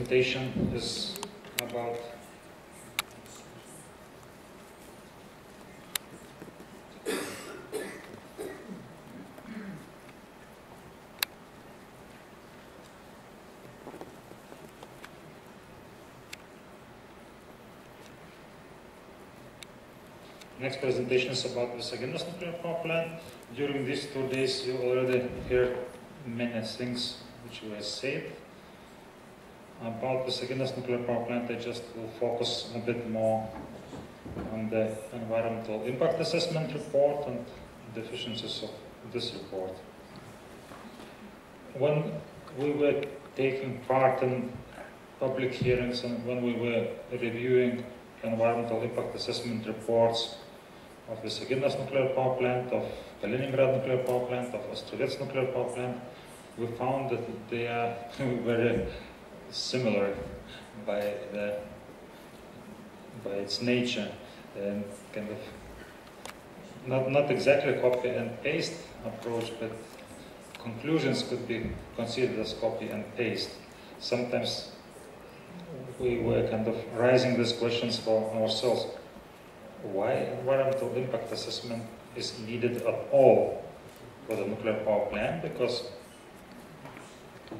presentation is about next presentation is about Visaginas nuclear power plant. During these 2 days you already heard many things which were said. About Visaginas nuclear power plant, I just will focus a bit more on the environmental impact assessment report and deficiencies of this report. When we were taking part in public hearings and when we were reviewing environmental impact assessment reports of Visaginas nuclear power plant, of Kaliningrad nuclear power plant, of Ostrovets nuclear power plant, we found that they are very similar by its nature, and kind of not exactly copy and paste approach, but conclusions could be considered as copy and paste. Sometimes we were kind of raising these questions for ourselves. Why environmental impact assessment is needed at all for the nuclear power plant? Because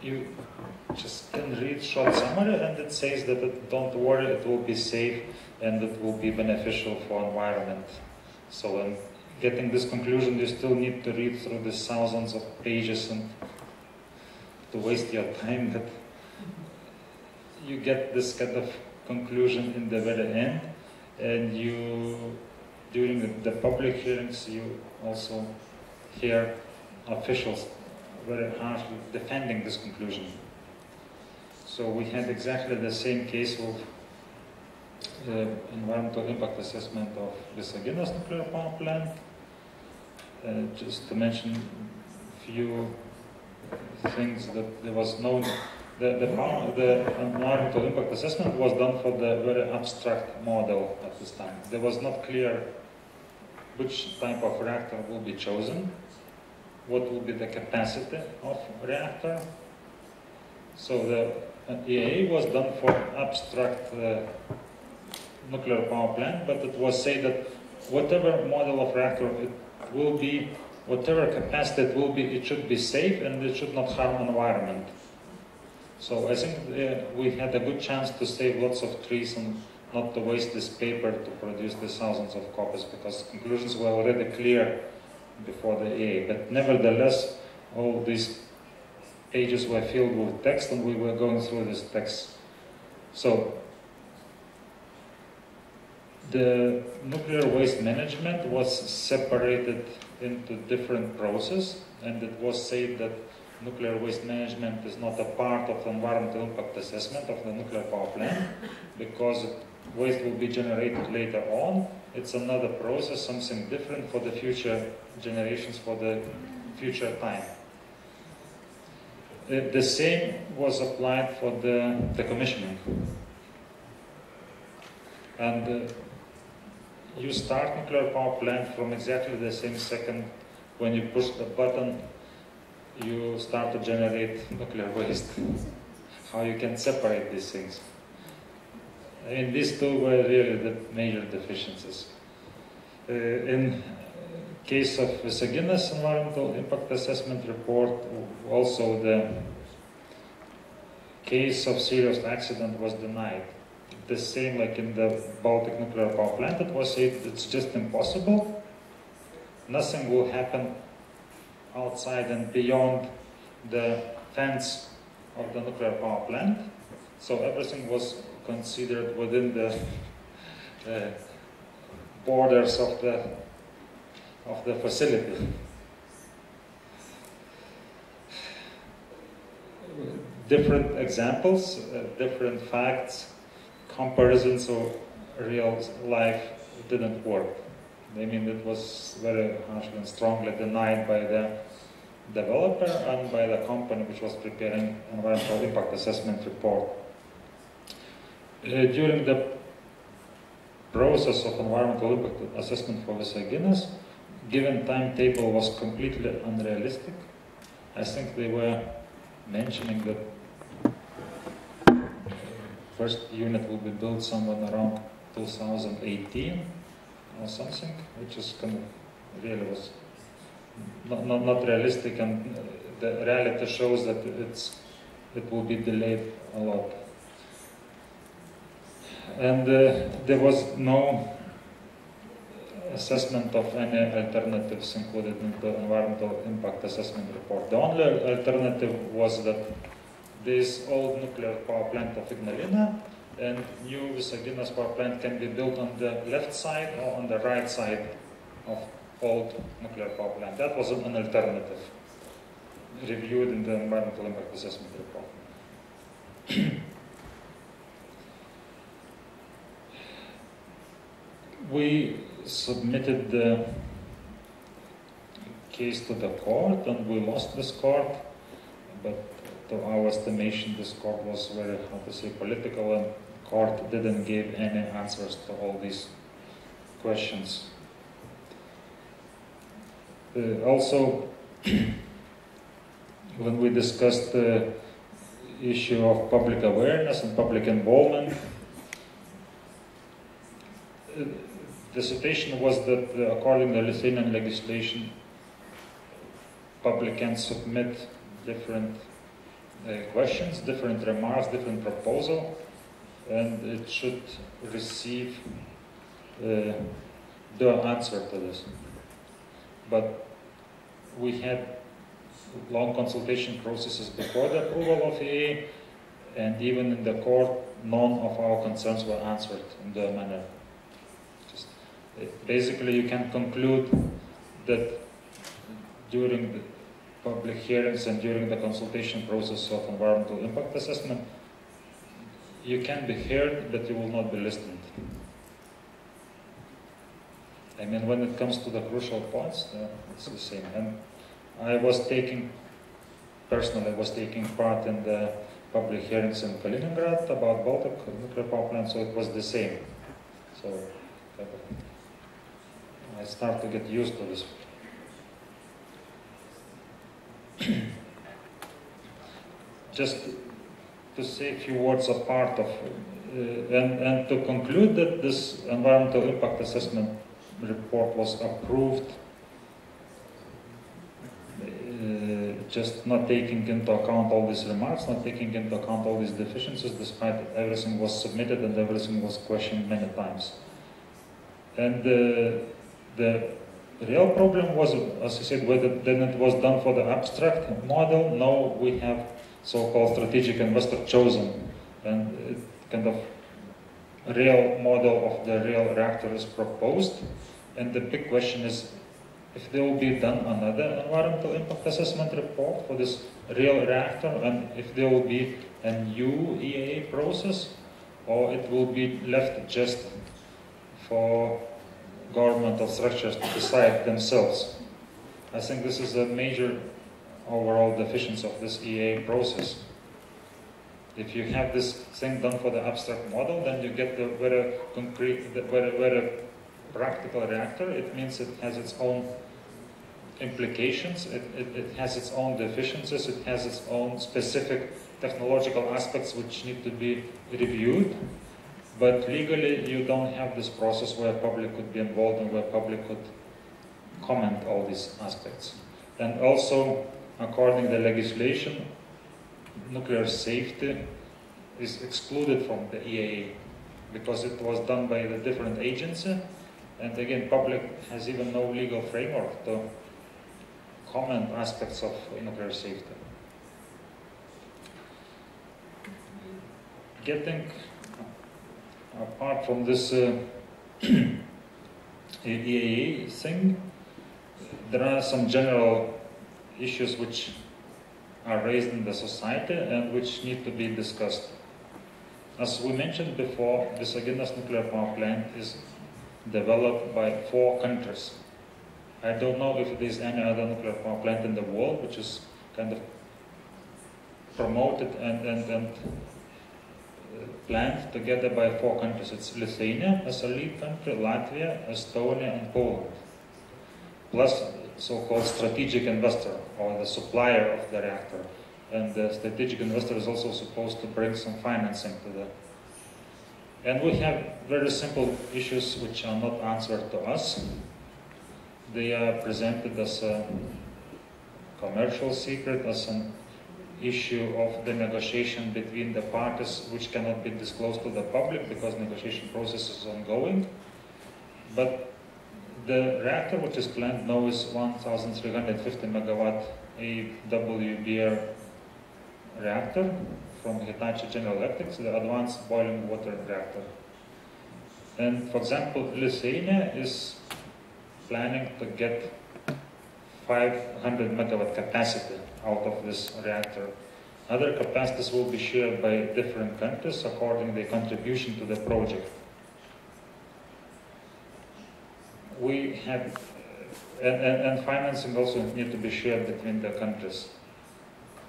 you just can read short summary and it says that don't worry, it will be safe and it will be beneficial for environment. So in getting this conclusion, you still need to read through the thousands of pages and to waste your time that you get this kind of conclusion in the very end, and you, during the public hearings, you also hear officials very harshly defending this conclusion. So we had exactly the same case of the environmental impact assessment of Visaginas nuclear power plant. Just to mention a few things, that there was no, the environmental impact assessment was done for the very abstract model at this time. There was not clear which type of reactor will be chosen, what will be the capacity of reactor. So the EA was done for abstract nuclear power plant, but it was said that whatever model of reactor it will be, whatever capacity it will be, it should be safe and it should not harm environment. So I think we had a good chance to save lots of trees and not to waste this paper to produce the thousands of copies, because conclusions were already clear before the EA. But nevertheless, all these pages were filled with text and we were going through this text. So the nuclear waste management was separated into different processes, and it was said that nuclear waste management is not a part of the environmental impact assessment of the nuclear power plant, because waste will be generated later on. It's another process, something different for the future generations, for the future time. The same was applied for the commissioning. And you start nuclear power plant from exactly the same second when you push the button, you start to generate nuclear waste. How you can separate these things? I mean, these two were really the major deficiencies. In case of Visaginas environmental impact assessment report, also the case of serious accident was denied. The same like in the Baltic nuclear power plant, it was said it's just impossible. Nothing will happen outside and beyond the fence of the nuclear power plant. So everything was considered within the borders of the facility. Different examples, different facts, comparisons of real life didn't work. I mean, it was very harshly and strongly denied by the developer and by the company which was preparing environmental impact assessment report. During the process of environmental impact assessment for Visaginas, given timetable was completely unrealistic. I think they were mentioning that First unit will be built somewhere around 2018 or something, which is kind of really was not realistic, and the reality shows that it will be delayed a lot. And there was no assessment of any alternatives included in the environmental impact assessment report. The only alternative was that this old nuclear power plant of Ignalina and new Visaginas power plant can be built on the left side or on the right side of old nuclear power plant. That was an alternative reviewed in the environmental impact assessment report. We submitted the case to the court and we lost this court, but to our estimation this court was very, how to say, political, and court didn't give any answers to all these questions. Also, when we discussed the issue of public awareness and public involvement, the situation was that according to Lithuanian legislation, public can submit different questions, different remarks, different proposals, and it should receive the answer to this. But we had long consultation processes before the approval of EA, and even in the court, none of our concerns were answered in the manner. Basically, you can conclude that during the public hearings and during the consultation process of environmental impact assessment, you can be heard, but you will not be listened. I mean, when it comes to the crucial points, it's the same. And I was personally was taking part in the public hearings in Kaliningrad about Baltic nuclear power plant, so it was the same. So I start to get used to this. Just to say a few words apart of, and to conclude that this environmental impact assessment report was approved, just not taking into account all these remarks, not taking into account all these deficiencies, despite everything was submitted and everything was questioned many times. And the real problem was, as I said, whether then it was done for the abstract model. No, we have so-called strategic investor chosen, and it kind of real model of the real reactor is proposed. And the big question is, if there will be done another environmental impact assessment report for this real reactor, and if there will be a new EAA process, or it will be left just for governmental structures to decide themselves. I think this is a major overall deficiency of this EAA process. If you have this thing done for the abstract model, then you get the very concrete, the very practical reactor. It means it has its own implications, it has its own deficiencies, it has its own specific technological aspects which need to be reviewed. But legally, you don't have this process where public could be involved and where public could comment all these aspects. And also, according to the legislation, nuclear safety is excluded from the EAA because it was done by the different agency. And again, public has even no legal framework to comment aspects of nuclear safety. Getting apart from this EAA thing, there are some general issues which are raised in the society and which need to be discussed. As we mentioned before, the Visaginas nuclear power plant is developed by 4 countries. I don't know if there is any other nuclear power plant in the world which is kind of promoted and planned together by 4 countries. It's Lithuania as a lead country, Latvia, Estonia, and Poland. Plus so-called strategic investor, or the supplier of the reactor. And the strategic investor is also supposed to bring some financing to the And we have very simple issues which are not answered to us. They are presented as a commercial secret, as an issue of the negotiation between the parties which cannot be disclosed to the public because negotiation process is ongoing. But the reactor which is planned now is 1,350 megawatt AWBR reactor from Hitachi General Electric, the advanced boiling water reactor. And for example, Lithuania is planning to get 500 megawatt capacity out of this reactor. Other capacities will be shared by different countries according to their contribution to the project. We have, and financing also need to be shared between the countries.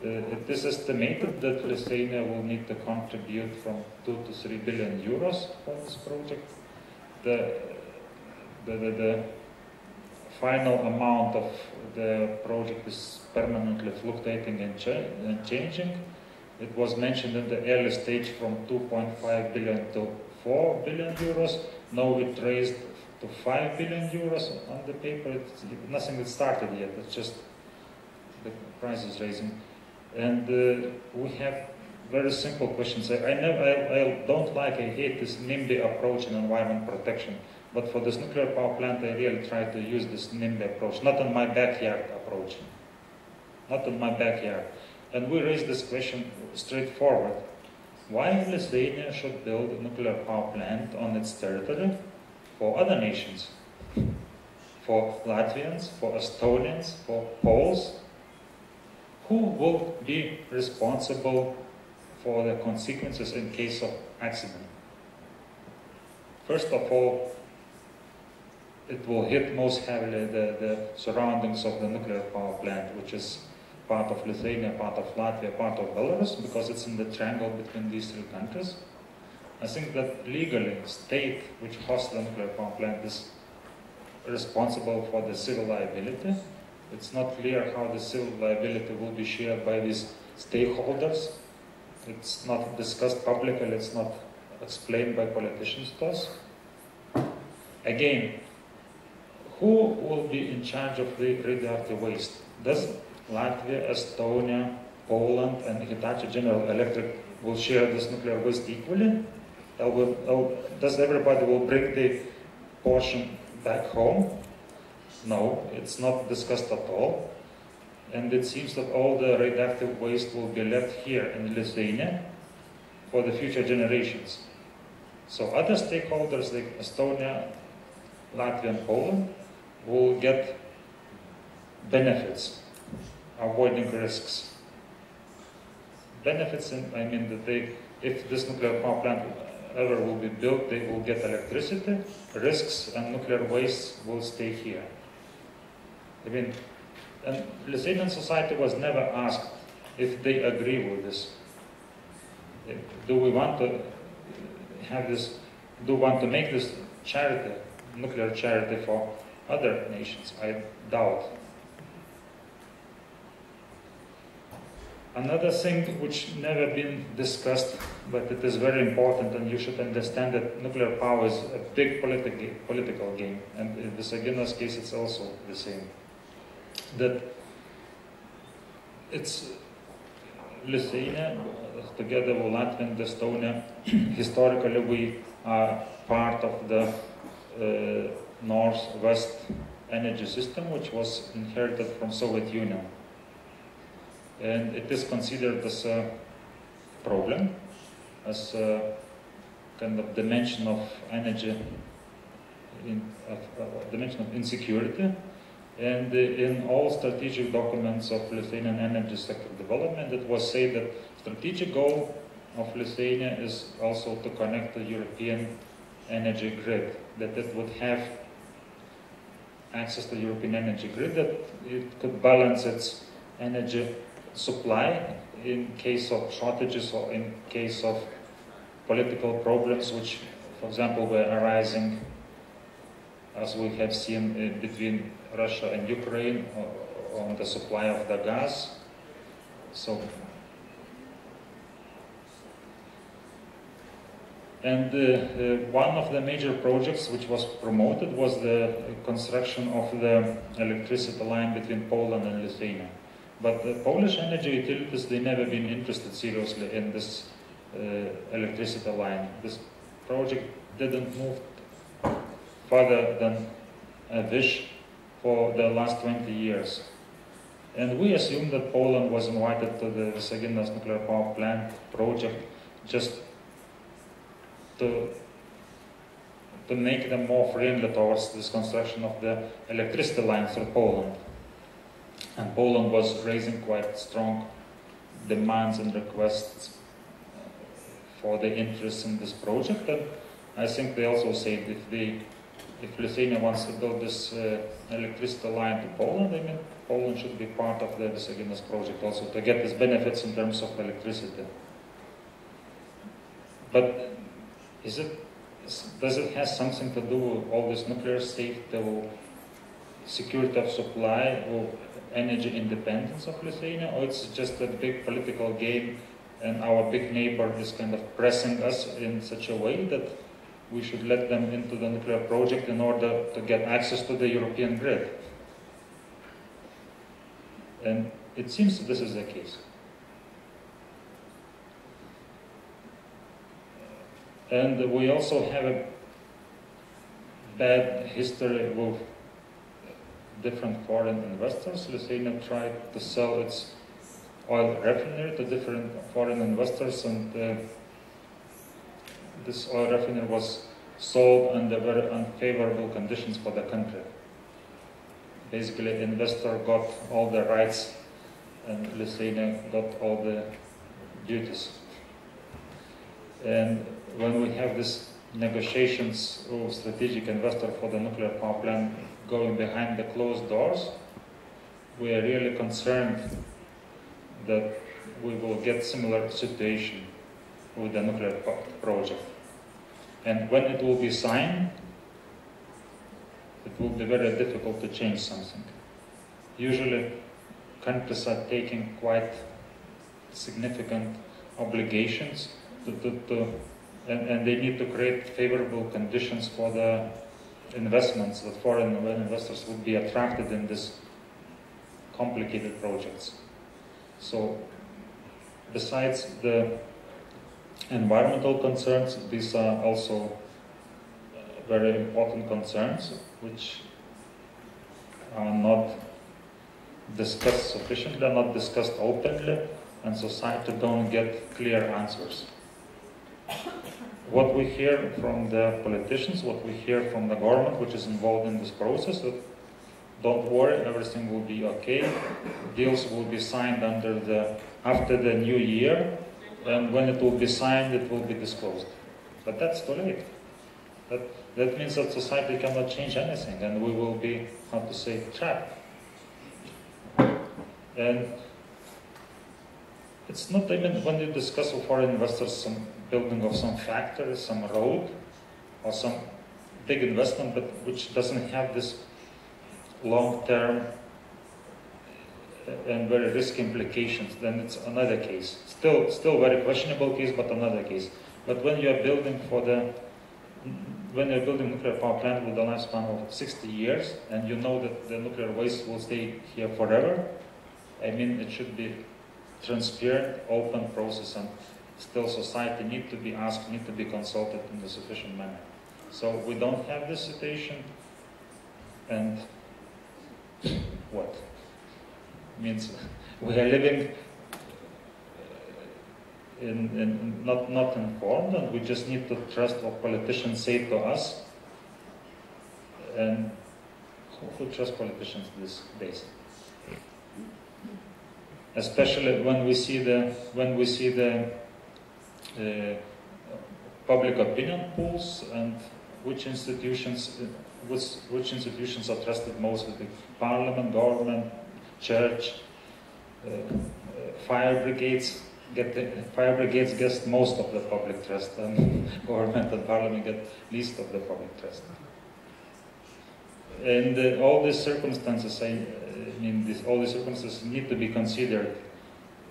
It is estimated that Lithuania will need to contribute from 2 to 3 billion euros for this project. The final amount of the project is permanently fluctuating and changing. It was mentioned in the early stage from 2.5 billion to 4 billion euros. Now it raised to 5 billion euros on the paper. Nothing has started yet, it's just the price is raising. And we have very simple questions. I don't like, I hate this NIMBY approach in environment protection. But for this nuclear power plant, I really try to use this NIMBY approach, not in my backyard approach. Not in my backyard. And we raise this question straightforward. Why Lithuania should build a nuclear power plant on its territory for other nations? For Latvians, for Estonians, for Poles? Who will be responsible for the consequences in case of accident? First of all, it will hit most heavily the surroundings of the nuclear power plant, which is part of Lithuania, part of Latvia, part of Belarus, because it's in the triangle between these three countries. I think that legally, state which hosts the nuclear power plant is responsible for the civil liability. It's not clear how the civil liability will be shared by these stakeholders. It's not discussed publicly, it's not explained by politicians to us. Again, who will be in charge of the radioactive waste? Does Latvia, Estonia, Poland, and Hitachi General Electric will share this nuclear waste equally? Does everybody will bring the portion back home? No, it's not discussed at all. And it seems that all the radioactive waste will be left here in Lithuania for the future generations. So other stakeholders like Estonia, Latvia, and Poland will get benefits, avoiding risks. Benefits, I mean that if this nuclear power plant ever will be built, they will get electricity. Risks and nuclear waste will stay here. I mean, and Lithuanian society was never asked if they agree with this. Do we want to have this? Do we want to make this charity, nuclear charity, for other nations? I doubt. Another thing which never been discussed, but it is very important, and you should understand that nuclear power is a big political game, and in the Saginas case it's also the same. That it's Lithuania, together with Latvia and Estonia, historically we are part of the North-West energy system, which was inherited from Soviet Union. And it is considered as a problem, as a kind of dimension of energy, dimension of insecurity. And in all strategic documents of Lithuanian energy sector development, it was said that strategic goal of Lithuania is also to connect the European energy grid, that it would have access to the European energy grid, that it could balance its energy supply in case of shortages or in case of political problems which, for example, were arising, as we have seen between Russia and Ukraine on the supply of the gas. And one of the major projects which was promoted was the construction of the electricity line between Poland and Lithuania. But the Polish energy utilities, they never been interested seriously in this electricity line. This project didn't move further than a wish for the last 20 years. And we assumed that Poland was invited to the Visaginas nuclear power plant project just to make them more friendly towards this construction of the electricity line through Poland. And Poland was raising quite strong demands and requests for the interest in this project. And I think they also said if Lithuania wants to build this electricity line to Poland, I mean, Poland should be part of the Visaginas project also to get these benefits in terms of electricity. But does it have something to do with all this nuclear safety or security of supply or energy independence of Lithuania, or it's just a big political game and our big neighbor is kind of pressing us in such a way that we should let them into the nuclear project in order to get access to the European grid? And it seems that this is the case. And we also have a bad history with different foreign investors. Lithuania tried to sell its oil refinery to different foreign investors, and this oil refinery was sold under very unfavorable conditions for the country. Basically, the investor got all the rights and Lithuania got all the duties. And when we have these negotiations with strategic investor for the nuclear power plant going behind the closed doors, we are really concerned that we will get similar situation with the nuclear project. And when it will be signed, it will be very difficult to change something. Usually, countries are taking quite significant obligations and they need to create favorable conditions for the investments, that foreign investors would be attracted in these complicated projects. So, besides the environmental concerns, these are also very important concerns which are not discussed sufficiently, are not discussed openly, and society don't get clear answers. What we hear from the politicians, what we hear from the government which is involved in this process, that don't worry, everything will be okay, deals will be signed after the new year, and when it will be signed, it will be disclosed. But that's too late. That means that society cannot change anything, and we will be, how to say, trapped. And it's not even when you discuss with foreign investors some building of some factory, some road, or some big investment, but which doesn't have this long-term and very risky implications, then it's another case. Still very questionable case, but another case. But when you are building nuclear power plant with a lifespan of 60 years, and you know that the nuclear waste will stay here forever, I mean, it should be transparent, open process, and still society need to be asked, need to be consulted in a sufficient manner. So we don't have this situation, and what? Means we are living not informed, and we just need to trust what politicians say to us. And who trusts politicians these days? Especially when we see the public opinion polls and which institutions are trusted most with the parliament, government, church, fire brigades. Fire brigades get most of the public trust, and government and parliament get least of the public trust. And all these circumstances, all these circumstances need to be considered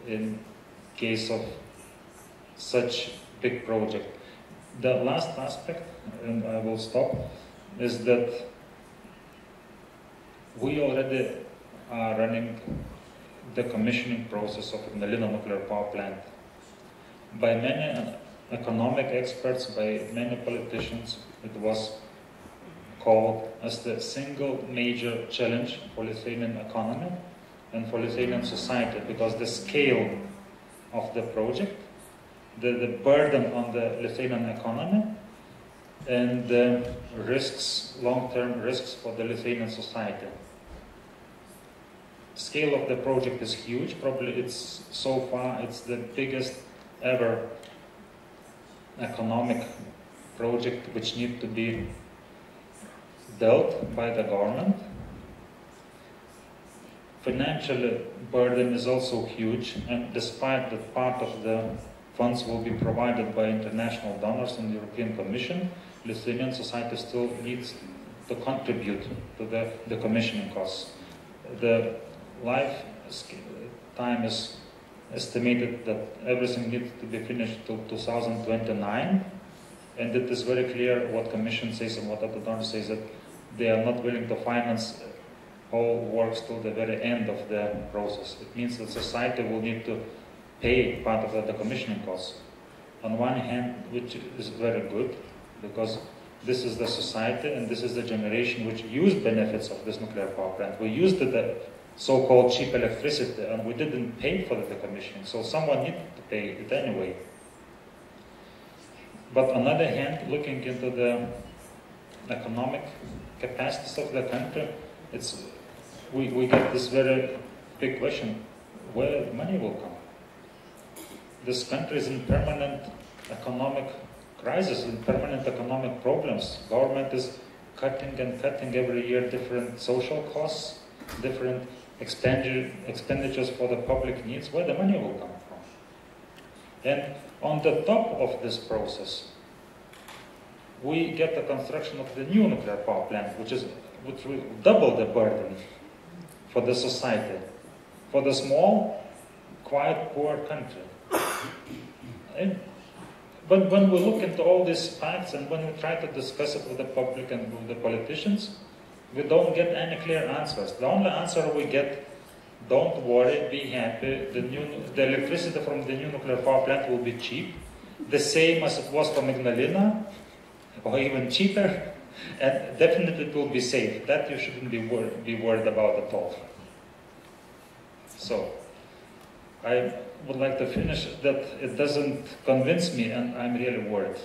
in case of such big project. The last aspect, and I will stop, is that we already are running the commissioning process of Ignalina nuclear power plant. By many economic experts, by many politicians, it was called as the single major challenge for Lithuanian economy and for Lithuanian society, because the scale of the project, the burden on the Lithuanian economy, and the risks, long-term risks for the Lithuanian society. Scale of the project is huge. Probably it's so far it's the biggest ever economic project which needs to be dealt by the government. Financial burden is also huge, and despite that part of the funds will be provided by international donors and the European Commission, Lithuanian society still needs to contribute to the commissioning costs. The lifetime is estimated that everything needs to be finished till 2029, and it is very clear what Commission says and what other donors say, that they are not willing to finance all works till the very end of the process. It means that society will need to pay part of the commissioning costs. On one hand, which is very good, because this is the society and this is the generation which used benefits of this nuclear power plant. We used the so-called cheap electricity and we didn't pay for the decommissioning, so someone needed to pay it anyway. But on the other hand, looking into the economic capacities of the country, we get this very big question: where the money will come? This country is in permanent economic crisis, in permanent economic problems. Government is cutting and cutting every year different social costs, different expenditures for the public needs. Where the money will come from? And on the top of this process, we get the construction of the new nuclear power plant, which will double the burden for the society, for the small, quite poor country. And when we look into all these facts and when we try to discuss it with the public and with the politicians, we don't get any clear answers. The only answer we get: don't worry, be happy, the electricity from the new nuclear power plant will be cheap, the same as it was from Ignalina, or even cheaper, and definitely it will be safe. That you shouldn't be worried about at all. So, I would like to finish that it doesn't convince me, and I'm really worried.